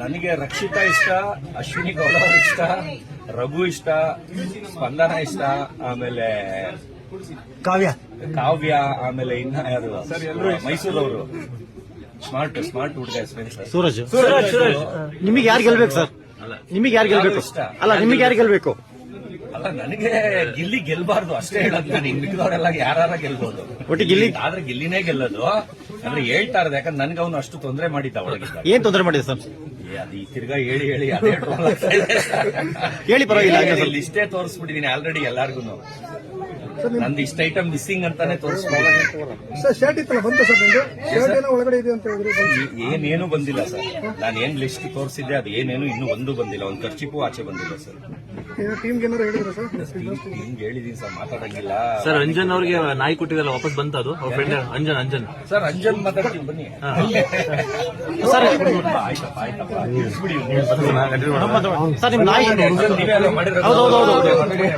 ನನಗೆ ರಕ್ಷಿತಾ ಇಷ್ಟ, ಅಶ್ವಿನಿ ಗೌಡ ಇಷ್ಟ, ರಘು ಇಷ್ಟ, ಸ್ಪಂದನ ಇಷ್ಟ, ಆಮೇಲೆ ಕಾವ್ಯ, ಆಮೇಲೆ ಇನ್ನ ಯಾರು ಮೈಸೂರವರು ಸ್ಮಾರ್ಟ್ ಹುಡುಗ ಹೆಸರು ಸೂರಜ್. ನಿಮಗೆ ಯಾರು ಗೆಲ್ಬೇಕು ಸರ್? ನಿಮಗೆ ಯಾರು ಗೆಲ್ಬೇಕು? ಅಲ್ಲ, ನಿಮಗೆ ಯಾರು ಗೆಲ್ಬೇಕು? ಅಲ್ಲ, ನನಗೆ ಗಿಲ್ಲಿ ಗೆಲ್ಬಾರ್ದು ಅಷ್ಟೇ ಹೇಳೋದು. ನಾನು ಮಿಕ್ಕಿದವರೆಲ್ಲ ಯಾರ ಗೆಲ್ಬಹುದು, ಒಟ್ಟು ಗಿಲ್ಲಿ ಆದ್ರೆ ಗಿಲ್ಲಿನೇ ಗೆಲ್ಲೋದು ಅಂದ್ರೆ ಹೇಳ್ತಾ ಇರೋದು. ಯಾಕಂದ್ರೆ ನನ್ಗೆ ಅವನು ಅಷ್ಟು ತೊಂದರೆ ಮಾಡಿದ್ದ ಒಳಗಿದ್ದ. ಏನ್ ತೊಂದರೆ ಮಾಡಿದೆ ಸರ್? ಅದು ಈ ತಿರ್ಗಾ ಹೇಳಿ ಅದೇ ಟ್ರೋಲ್ ಆಗ್ತಾ ಇದೆ. ಹೇಳಿ ಪರವಾಗಿಲ್ಲ. ಇಷ್ಟೇ ತೋರಿಸ್ಬಿಟ್ಟಿದೀನಿ ಆಲ್ರೆಡಿ ಎಲ್ಲಾರ್ಗು. ನಂದು ಇಷ್ಟ ಐಟಮ್ ಮಿಸ್ಸಿಂಗ್ ಅಂತಾನೆ ತೋರಿಸ್ಬಿಟ್ಟಿದ್ದೀನಿ ಸರ್. ಶರ್ಟ್ ಇತ್ತಲ್ಲ, ಬಂತ ಸರ್? ನಿಮ್ದು ಶರ್ಟ್ ಏನೋ ಒಳಗಡೆ ಇದೆ ಅಂತ ಹೇಳಿದ್ರಿ. ಏನೇನು ಬಂದಿಲ್ಲ ಸರ್. ನಾನು ಏನ್ ಲಿಸ್ಟ್ ತೋರಿಸಿದ್ದೆ ಅದು ಏನೇನು ಇನ್ನೂ ಒಂದು ಬಂದಿಲ್ಲ. ಒಂದು ಖರ್ಚಿಗೂ ಆಚೆ ಬಂದಿಲ್ಲ ಸರ್. ಟೀಮ್ಗೆ ಏನಾರು ಹೇಳಿದ್ರ ಸರ್? ಹಿಂಗ್ ಹೇಳಿದೀನಿ ಸರ್, ಮಾತಾಡಂಗಿಲ್ಲ ಸರ್. ಅಂಜನ್ ಅವ್ರಿಗೆ ನಾಯಿ ಕೊಟ್ಟಿದ್ದಲ್ಲ, ವಾಪಸ್ ಬಂತ ಅದು? ಅವ್ರ ಫ್ರೆಂಡ್ ಅಂಜನ್ ಸರ್. ಅಂಜನ್ ಮಾತಾಡ್ತೀವಿ ಬನ್ನಿ ಸರ್. ಆಯ್ತಪ್ಪ ತಿಳಿಸ್ಬಿಡಿ. ಸರ್, ನಿಮ್ ನಾಯಿ ನೀವೇ ಮಾಡಿರೋದು.